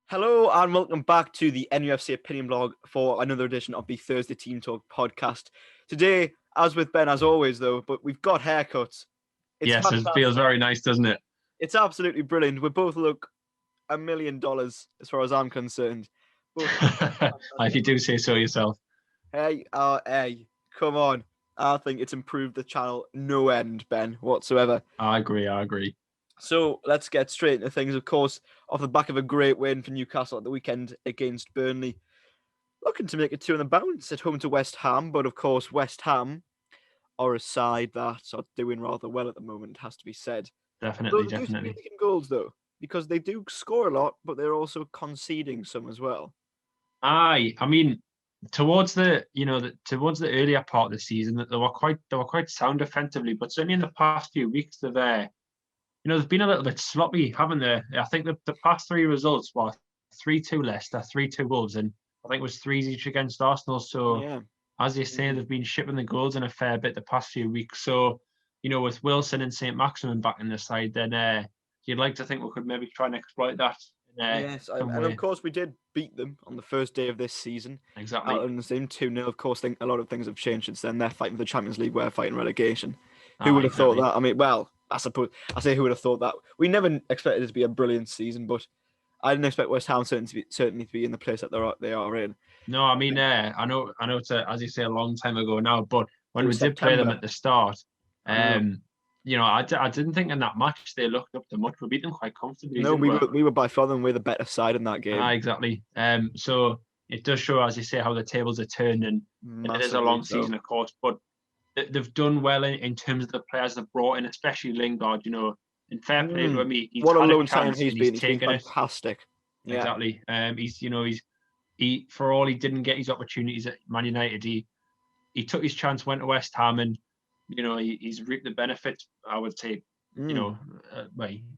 Hello and welcome back to the NUFC Opinion Blog for another edition of the Thursday Team Talk podcast. Today, as with Ben, as always, though, but we've got haircuts. It's Yes, it fantastic. feels very nice, doesn't it? It's absolutely brilliant. We both look $1 million as far as I'm concerned. If you do say so yourself. Hey, come on. I think it's improved the channel no end, Ben, whatsoever. I agree. So let's get straight into things. Of course, off the back of a great win for Newcastle at the weekend against Burnley. Looking to make it 2 on the bounce at home to West Ham, but of course, West Ham are a side that are doing rather well at the moment, has to be said. Definitely. They do some leaking goals, though, because they do score a lot, but they're also conceding some as well. I mean, towards the earlier part of the season, that they were quite sound defensively, but certainly in the past few weeks, they've been a little bit sloppy, haven't they? I think the past three results were 3-2 Leicester, 3-2 Wolves, and I think it was 3 each against Arsenal. So, Yeah. As you say, they've been shipping the goals in a fair bit the past few weeks. So, with Wilson and St. Maximin back in the side, then you'd like to think we could maybe try and exploit that. Yes, and of course we did beat them on the first day of this season. Exactly. Out on the same 2-0. Of course, a lot of things have changed since then. They're fighting for the Champions League, we're fighting relegation. Who would have thought that? I mean, well, I suppose I say who would have thought that. We never expected it to be a brilliant season, but I didn't expect West Ham certainly to be in the place that they are in. No, I mean, I know it's as you say, a long time ago now, but when we did play them at the start, I didn't think in that match they looked up to much. We beat them quite comfortably. No, we were by far we're the better side in that game. Exactly. So it does show, as you say, how the tables are turned, and it is a long season, of course, but they've done well in terms of the players they've brought in, especially Lingard. And fair play to him. What a loan sign he's been. He's been fantastic. Yeah. Exactly. He for all he didn't get his opportunities at Man United, he took his chance, went to West Ham, and he's reaped the benefits. I would say,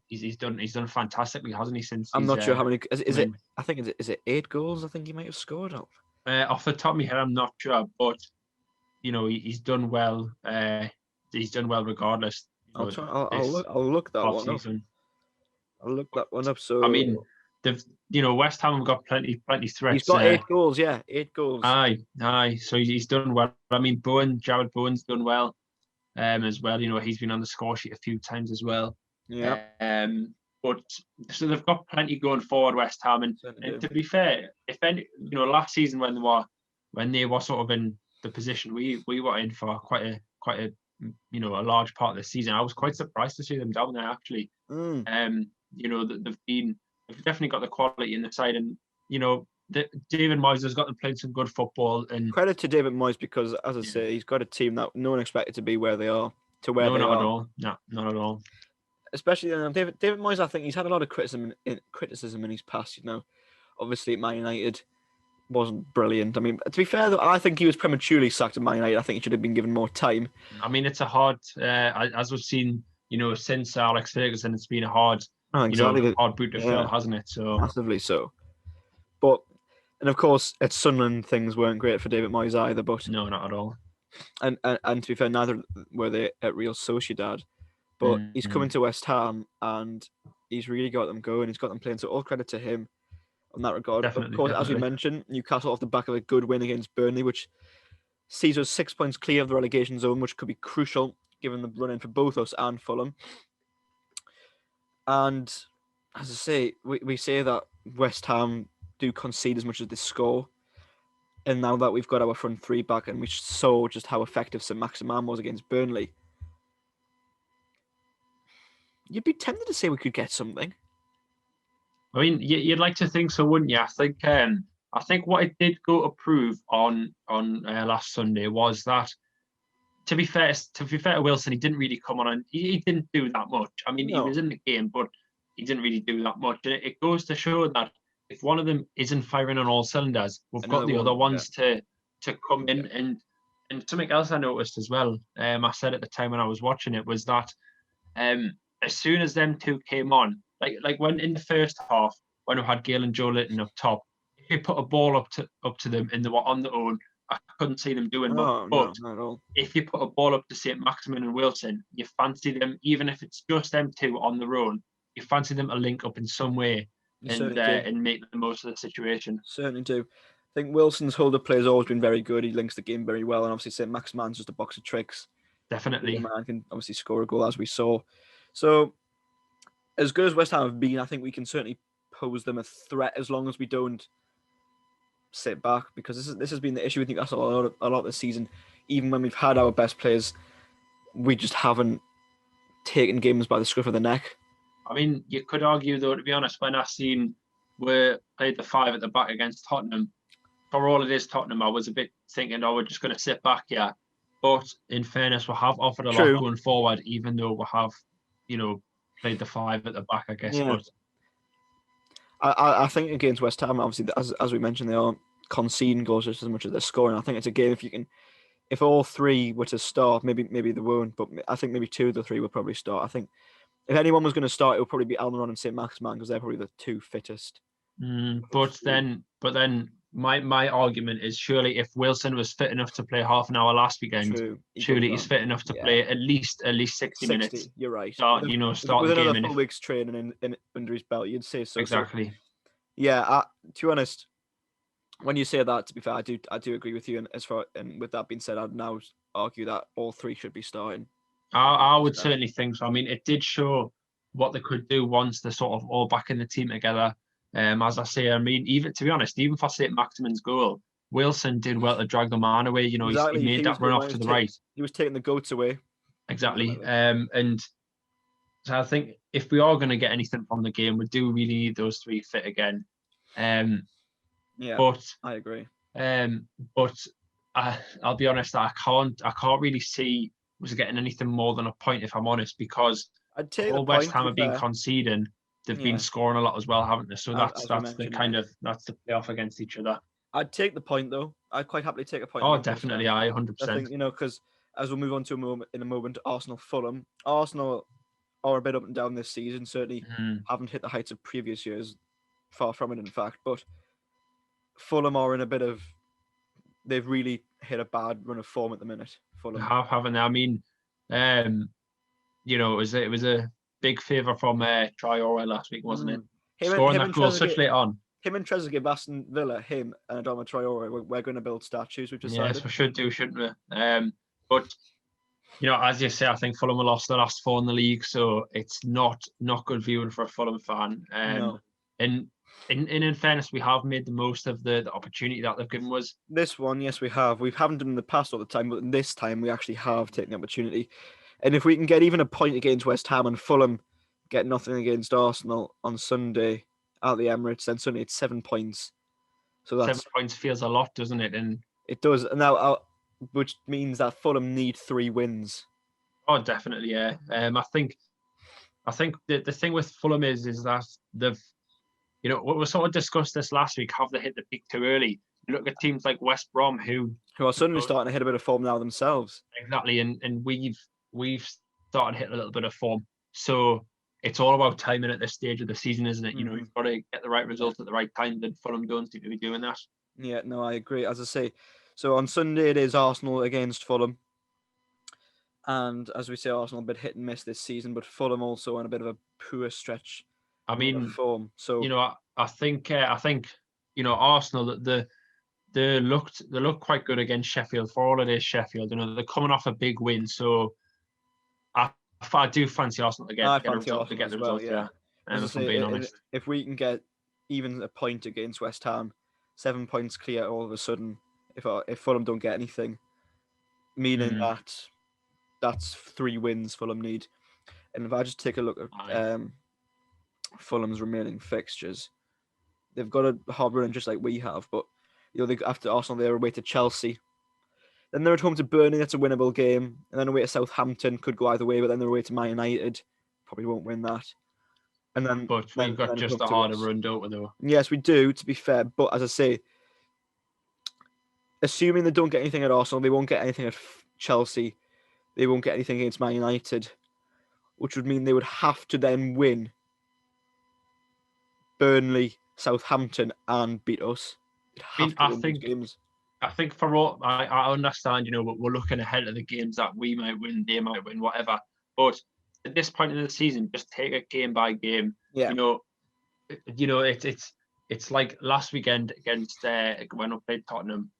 he's done fantastically, hasn't he? Since I'm not sure how many. Is it? I think is it 8 goals? I think he might have scored. Off the top of my head, I'm not sure, but he's done well. He's done well regardless. I'll look that one up. I'll look that one up. So I mean, West Ham have got plenty threats. He's got 8 goals. Yeah, 8 goals. Aye. So he's done well. I mean, Jarrod Bowen's done well, as well. He's been on the score sheet a few times as well. Yeah. But so they've got plenty going forward, West Ham, and to be fair, if any, last season when they were sort of in the position we were in for quite a a large part of the season, I was quite surprised to see them down there actually. They've definitely got the quality in the side, and David Moyes has got them playing some good football. And credit to David Moyes, because, as I say, he's got a team that no one expected to be where they are. Not at all. No, not at all. Especially David Moyes, I think he's had a lot of criticism in his past. Obviously at Man United wasn't brilliant. I mean, to be fair though, I think he was prematurely sacked at Man United. I think he should have been given more time. I mean, it's a hard, as we've seen, since Alex Ferguson, it's been a hard. Exactly. Hard boot to fill, hasn't it? So massively so. And of course, at Sunderland, things weren't great for David Moyes either. But no, not at all. And to be fair, neither were they at Real Sociedad. But he's coming to West Ham, and he's really got them going. He's got them playing. So all credit to him on that regard. Definitely, of course, as we mentioned, Newcastle off the back of a good win against Burnley, which sees us 6 points clear of the relegation zone, which could be crucial given the run-in for both us and Fulham. And as I say, we say that West Ham do concede as much as they score. And now that we've got our front three back, and we saw just how effective St. Maximin was against Burnley, you'd be tempted to say we could get something. I mean, you'd like to think so, wouldn't you? I think what it did go to prove on last Sunday was that, to be fair to Wilson, he didn't really come on, and he didn't do that much. I mean, he was in the game, but he didn't really do that much. And it goes to show that if one of them isn't firing on all cylinders, we've got the other ones to come in. And something else I noticed as well, I said at the time when I was watching it, was that as soon as them two came on, like when in the first half, when we had Gale and Joe Linton up top, if you put a ball up to them and they were on their own, I couldn't see them doing much. But not at all. If you put a ball up to St. Maximin and Wilson, you fancy them, even if it's just them two on their own, you fancy them to link up in some way. You certainly do. and make the most of the situation. Certainly do. I think Wilson's hold-up play has always been very good. He links the game very well, and obviously St. Maximin's just a box of tricks. Definitely. The man can obviously score a goal, as we saw. So, as good as West Ham have been, I think we can certainly pose them a threat as long as we don't sit back, because this has been the issue with Newcastle a lot this season. Even when we've had our best players, we just haven't taken games by the scruff of the neck. I mean, you could argue, though, to be honest, when I seen we played the 5 at the back against Tottenham, for all it is Tottenham, I was a bit thinking, we're just going to sit back here. But in fairness, we have offered a lot going forward, even though we have, played the 5 at the back, I guess. Yeah. But I think against West Ham, obviously, as we mentioned, they aren't conceding goals just as much as they're scoring. I think it's a game if all 3 were to start, maybe they won't, but I think maybe 2 of the 3 will probably start. I think if anyone was going to start, it would probably be Almiron and St. Maximin, because they're probably the 2 fittest. But then my argument is, surely if Wilson was fit enough to play half an hour last weekend, surely he's fit enough to play at least 60 minutes. You're right. Start with the game another full week's training in under his belt, you'd say so. Exactly. So, yeah, to be honest, when you say that, to be fair, I do agree with you. And with that being said, I'd now argue that all 3 should be starting. I would certainly think so. I mean, it did show what they could do once they're sort of all back in the team together. As I say, I mean, even to be honest, even for St. Maximin's goal, Wilson did well to drag the man away. Exactly. He made that run off to the right. He was taking the goats away. Exactly. And so I think if we are going to get anything from the game, we do really need those 3 fit again. But I agree. But I'll be honest, I can't really see was getting anything more than a point, if I'm honest, because all West Ham have been conceding. They've been scoring a lot as well, haven't they? So that's the playoff against each other. I'd take the point, though. I'd quite happily take a point. Oh, definitely, 100%. I think, because as we'll move on to a moment, Arsenal-Fulham. Arsenal are a bit up and down this season. Certainly haven't hit the heights of previous years. Far from it, in fact. But Fulham are in a bit of... They've really hit a bad run of form at the minute. Fulham haven't they? I mean, it was a big favour from Traore last week, wasn't it? Scoring that goal such late on. Him and Trezeguet, Aston Villa, him and Adama Traore, we're going to build statues. We've decided. Yes, we should do, shouldn't we? But as you say, I think Fulham have lost the last 4 in the league, so it's not good viewing for a Fulham fan. No. And in fairness, we have made the most of the opportunity that they've given us. This one, yes, we have. We haven't done in the past all the time, but this time we actually have taken the opportunity. And if we can get even a point against West Ham and Fulham get nothing against Arsenal on Sunday at the Emirates, then suddenly it's 7 points. So that's 7 points feels a lot, doesn't it? And it does. Now, which means that Fulham need 3 wins. Oh, definitely, yeah. I think the thing with Fulham is that they've, we sort of discussed this last week. Have they hit the peak too early? You look at teams like West Brom, who are suddenly starting to hit a bit of form now themselves. Exactly, and we've started to hit a little bit of form. So it's all about timing at this stage of the season, isn't it? You've got to get the right result at the right time. Then Fulham don't seem to be doing that. Yeah, no, I agree. As I say, so on Sunday it is Arsenal against Fulham. And as we say, Arsenal a bit hit and miss this season, but Fulham also on a bit of a poor stretch. I mean, form. So I think Arsenal, they look quite good against Sheffield. For all it is Sheffield, they're coming off a big win. So I do fancy Arsenal again. I fancy Arsenal to get the result. Yeah. If I'm being honest, if we can get even a point against West Ham, 7 points clear all of a sudden. If Fulham don't get anything, meaning that's 3 wins Fulham need. And if I just take a look at Fulham's remaining fixtures, they've got a hard run just like we have, but after Arsenal they're away to Chelsea, then they're at home to Burnley, that's a winnable game, and then away to Southampton, could go either way, but then they're away to Man United, probably won't win that. And then but we've got just a harder run, don't we, though? Yes, we do, to be fair, but as I say, assuming they don't get anything at Arsenal, they won't get anything at Chelsea, they won't get anything against Man United, which would mean they would have to then win Burnley, Southampton, and beat us. I think for all I understand, we're looking ahead of the games that we might win, they might win, whatever. But at this point in the season, just take it game by game. Yeah. it's like last weekend against when we played Tottenham.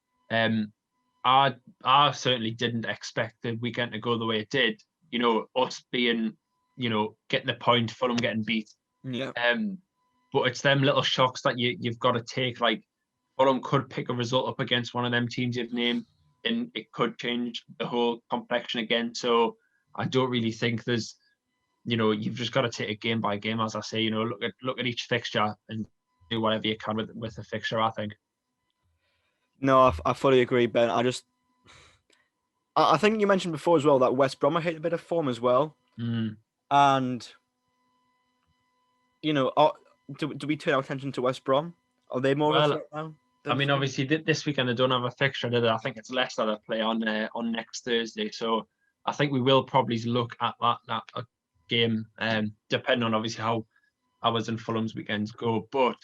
I certainly didn't expect the weekend to go the way it did. Us being, getting the point, Fulham getting beat. Yeah. But it's them little shocks that you've got to take. Like Fulham could pick a result up against one of them teams you've named, and it could change the whole complexion again. So I don't really think there's, you've just got to take it game by game, as I say. Look at each fixture and do whatever you can with the fixture, I think. No, I fully agree, Ben. I think you mentioned before as well that West Brom are hitting a bit of form as well. And, do we turn our attention to West Brom? Are they more of a threat now? I mean, obviously, this weekend they don't have a fixture, do they? I think it's Leicester that play on next Thursday. So I think we will probably look at that game, depending on obviously how ours and Fulham's weekends go. But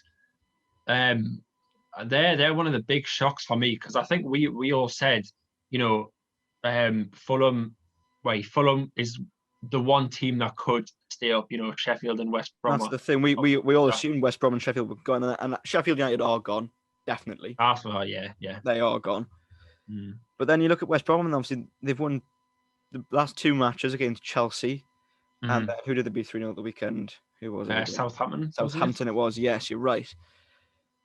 they're one of the big shocks for me, because I think we all said, Fulham is the one team that could stay up. Sheffield and West Brom. That's the thing. We all assumed West Brom and Sheffield were gone, and Sheffield United are gone, definitely. Arsenal, yeah. They are gone. But then you look at West Brom, and obviously they've won the last two matches against Chelsea. And who did they beat 3-0 at the weekend? Who was it? Southampton. Southampton it was. Yes, you're right.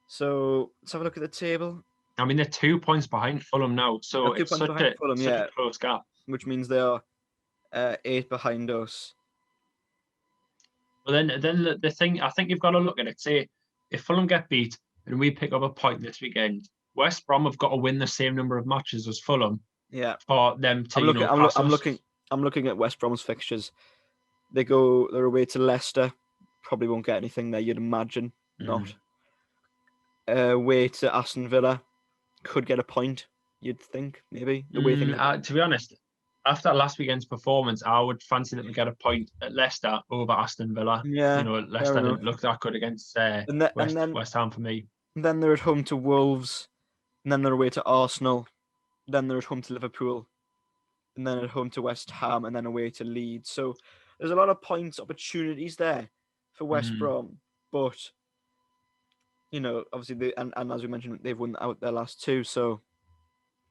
So let's have a look at the table. I mean, they're 2 points behind Fulham now, so it's such a close gap. Which means they are 8 behind us. Well, then the thing, I think you've got to look at it. Say, if Fulham get beat and we pick up a point this weekend, West Brom have got to win the same number of matches as Fulham. Yeah. For them to I'm looking at West Brom's fixtures. They're away to Leicester. Probably won't get anything there, you'd imagine. Not. Away to Aston Villa. Could get a point, you'd think, maybe. The way to be honest, after last weekend's performance, I would fancy them to get a point at Leicester over Aston Villa. Yeah. Leicester didn't look that good against West Ham for me. And then they're at home to Wolves. And then they're away to Arsenal. Then they're at home to Liverpool. And then at home to West Ham. And then away to Leeds. So there's a lot of points opportunities there for West Brom. But, obviously, and as we mentioned, they've won out their last two. So,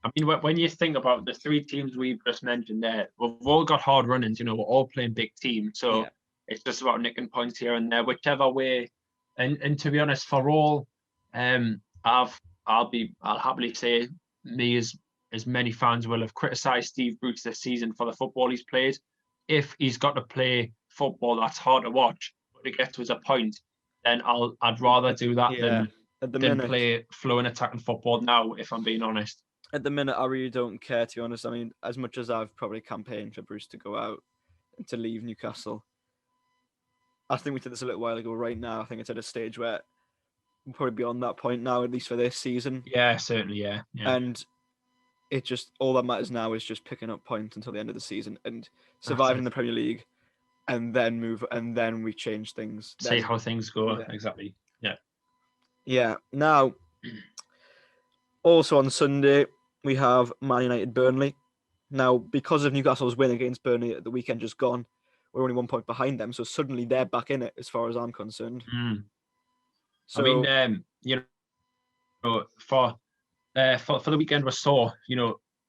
I mean, when you think about the three teams we've just mentioned there, we've all got hard run-ins. We're all playing big teams. So it's just about nicking points here and there, whichever way. And to be honest, for all, I'll happily say me as many fans will have criticised Steve Bruce this season for the football he's played. If he's got to play football that's hard to watch, but to get to as a point, then I'd rather do that than play flowing attacking football now, if I'm being honest. At the minute, I really don't care, to be honest. I mean, as much as I've probably campaigned for Bruce to go out and to leave Newcastle, I think we did this a little while ago. Right now, I think it's at a stage where we're probably beyond that point now, at least for this season. Yeah, certainly, yeah. And it just, all that matters now is just picking up points until the end of the season and surviving the Premier League, and then we change things. See how things go, exactly. Yeah. Yeah. Now, also on Sunday, we have Man United Burnley. Now, because of Newcastle's win against Burnley at the weekend just gone, we're only 1 point behind them, so suddenly they're back in it, as far as I'm concerned. So, I mean, for the weekend we saw,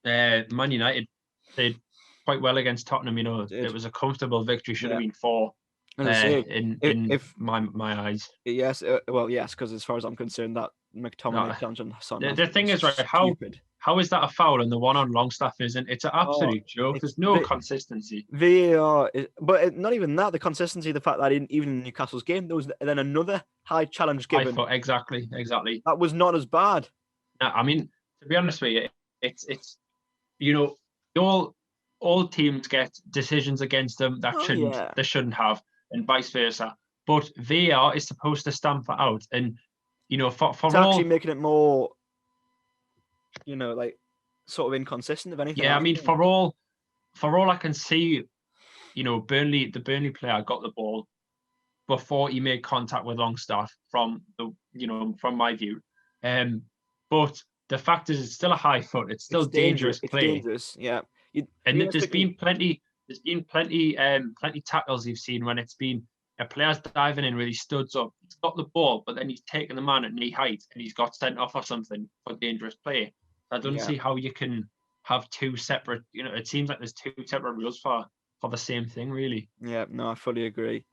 Man United did quite well against Tottenham. It was a comfortable victory. Should have been 4 in my eyes. Yes, yes, because as far as I'm concerned, that McTominay challenge on Hassan. The thing is, right, how is that a foul and the one on Longstaff isn't? It's an absolute joke. There's no consistency. VAR, but not even that. The consistency, the fact that even in Newcastle's game, there was then another high challenge given. Exactly. That was not as bad. I mean, to be honest with you, it's all teams get decisions against them that they shouldn't have, and vice versa. But VAR is supposed to stamp that out, and for it's actually making it more, like sort of inconsistent, if anything. Yeah, I mean, for all I can see, the Burnley player got the ball before he made contact with Longstaff from my view. But the fact is, it's still a high foot. It's still dangerous play. It's dangerous, yeah. There's been plenty tackles you've seen when it's been a player's diving in, really studs up. He's got the ball, but then he's taking the man at knee height and he's got sent off or something for dangerous play. I don't see how you can have two separate. It seems like there's two separate rules for the same thing, really. Yeah, no, I fully agree.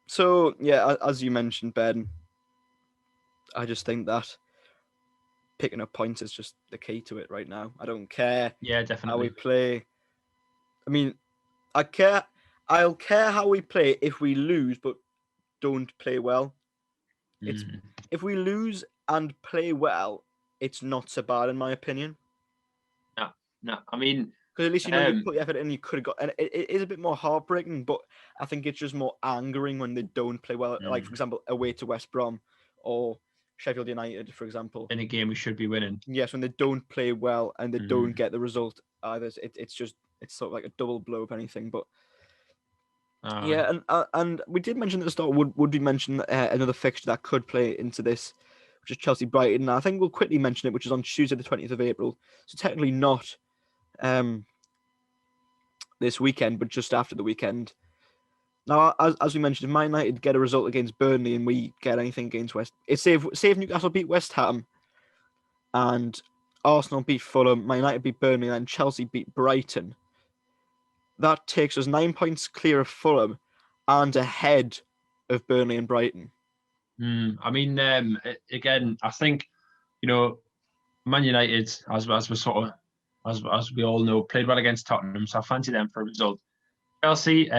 So yeah, as you mentioned, Ben, I just think that picking up points is just the key to it right now. I don't care how we play. I mean, I'll care how we play if we lose but don't play well. It's if we lose and play well, it's not so bad in my opinion. No. I mean, because at least you put the effort in. You could have got, and it is a bit more heartbreaking, but I think it's just more angering when they don't play well. Like for example, away to West Brom or Sheffield United, for example, in a game we should be winning. Yes, when they don't play well and they don't get the result either, it's sort of like a double blow if anything. But yeah, and we did mention at the start. Would we mention another fixture that could play into this, which is Chelsea Brighton? I think we'll quickly mention it, which is on Tuesday the 20th of April. So technically not this weekend, but just after the weekend. Now, as we mentioned, if Man United get a result against Burnley and we get anything against say if Newcastle beat West Ham and Arsenal beat Fulham, Man United beat Burnley, and then Chelsea beat Brighton, that takes us 9 points clear of Fulham and ahead of Burnley and Brighton. I mean, again, I think, Man United, as we all know, played well against Tottenham, so I fancy them for a result. Chelsea,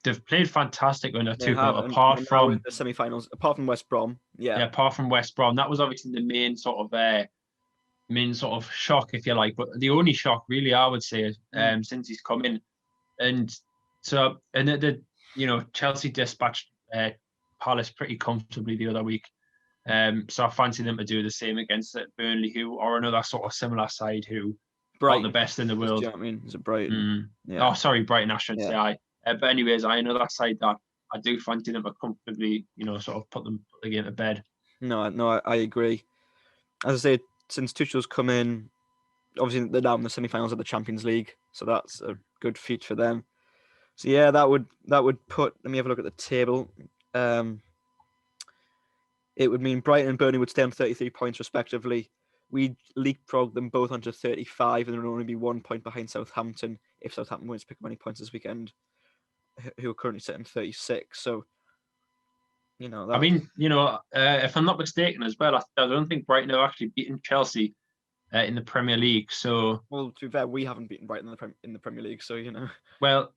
they've played fantastic under Tuchel, apart from the semi-finals, apart from West Brom. Yeah, apart from West Brom, that was obviously the main sort of shock, if you like. But the only shock, really, I would say, since he's come in, and Chelsea dispatched Palace pretty comfortably the other week. So I fancy them to do the same against Burnley, who are another sort of similar side who are the best in the world. Do you know what I mean? Is it Brighton? Yeah. Oh, sorry, Brighton, I shouldn't say. But anyways, I know that side that I do fancy them to comfortably, sort of put the game to bed. No, I agree. As I say, since Tuchel's come in, obviously they're now in the semi-finals of the Champions League, so that's a good feat for them. So yeah, that would put. Let me have a look at the table. It would mean Brighton and Burnley would stay on 33 points respectively. We'd leapfrog them both onto 35, and there would only be 1 point behind Southampton if Southampton wins to pick up any points this weekend, who are currently sitting 36. So, I mean, if I'm not mistaken as well, I don't think Brighton have actually beaten Chelsea in the Premier League. So, well, to be fair, we haven't beaten Brighton in the Premier League. So, Well,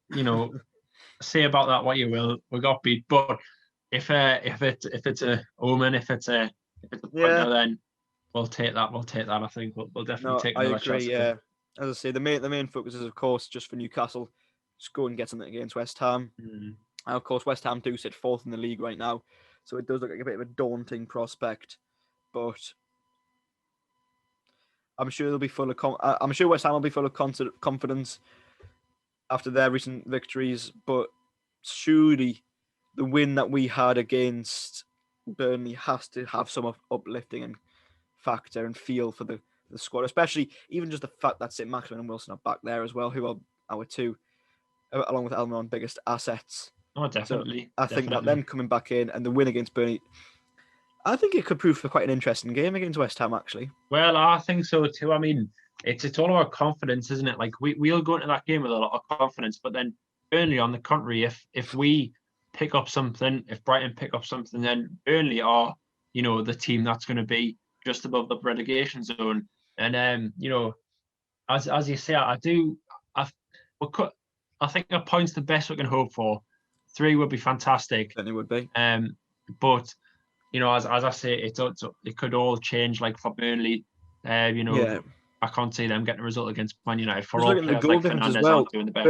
say about that what you will. We got beat, but if it's a omen, if it's a partner, then we'll take that. I think we'll definitely take another Chelsea. Yeah, as I say, the main focus is of course just for Newcastle, just go and get something against West Ham. And of course, West Ham do sit fourth in the league right now, so it does look like a bit of a daunting prospect. But I'm sure they'll be full of. I'm sure West Ham will be full of confidence after their recent victories. But surely the win that we had against Burnley has to have some uplifting and factor and feel for the squad, especially even just the fact that St. Maximin and Wilson are back there as well, who are our two, along with Almiron, biggest assets. Oh, definitely. So I think that them coming back in and the win against Burnley, I think it could prove for quite an interesting game against West Ham, actually. Well, I think so too. I mean, it's all about confidence, isn't it? Like we'll go into that game with a lot of confidence, but then Burnley, on the contrary, if we pick up something, if Brighton pick up something, then Burnley are, the team that's going to be just above the relegation zone. And as you say, I think a point's the best we can hope for. 3 would be fantastic. Certainly would be. But as I say, it could all change. Like for Burnley, I can't see them getting a result against Man United. For all players like Fernandes aren't doing the best.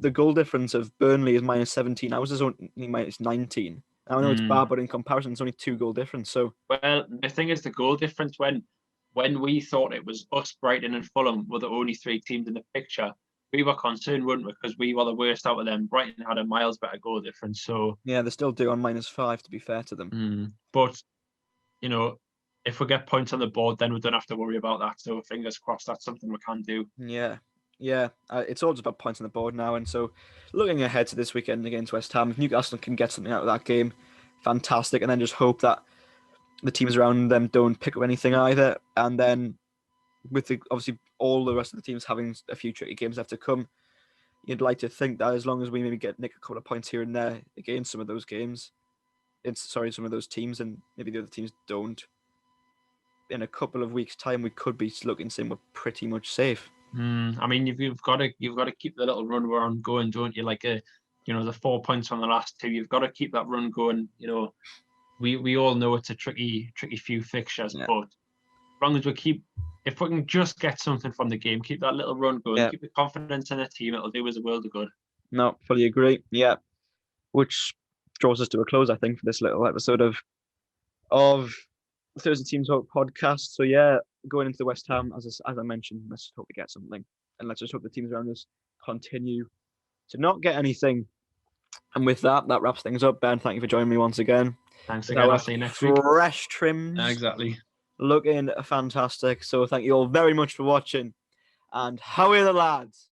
The goal difference of Burnley is minus 17. Ours is only minus 19. I know it's bad, but in comparison, it's only 2 goal difference. So, well, the thing is, the goal difference when we thought it was us, Brighton, and Fulham were the only 3 teams in the picture, we were concerned, weren't we? Because we were the worst out of them. Brighton had a miles better goal difference. So yeah, they still do on minus 5. To be fair to them, but if we get points on the board, then we don't have to worry about that. So fingers crossed, that's something we can do. Yeah, Yeah, it's all just about points on the board now. And so looking ahead to this weekend against West Ham, if Newcastle can get something out of that game, fantastic. And then just hope that the teams around them don't pick up anything either. And then with obviously all the rest of the teams having a few tricky games left to come, you'd like to think that as long as we maybe nick a couple of points here and there against some of those games, some of those teams, and maybe the other teams don't, in a couple of weeks' time, we could be looking saying we're pretty much safe. I mean, you've got to keep the little run we're on going, don't you? Like the 4 points from the last two. You've got to keep that run going. We all know it's a tricky few fixtures, but as long as if we can just get something from the game, keep that little run going, keep the confidence in the team, it'll do us a world of good. No, fully agree. Yeah, which draws us to a close, I think, for this little episode of Thursday Team Talk podcast. So yeah, going into the West Ham, as I mentioned, let's just hope we get something, and let's just hope the teams around us continue to not get anything. And with that wraps things up. Ben, thank you for joining me once again. Thanks again. I'll see you next week. Fresh trims. Exactly. Looking fantastic. So thank you all very much for watching. And how are the lads?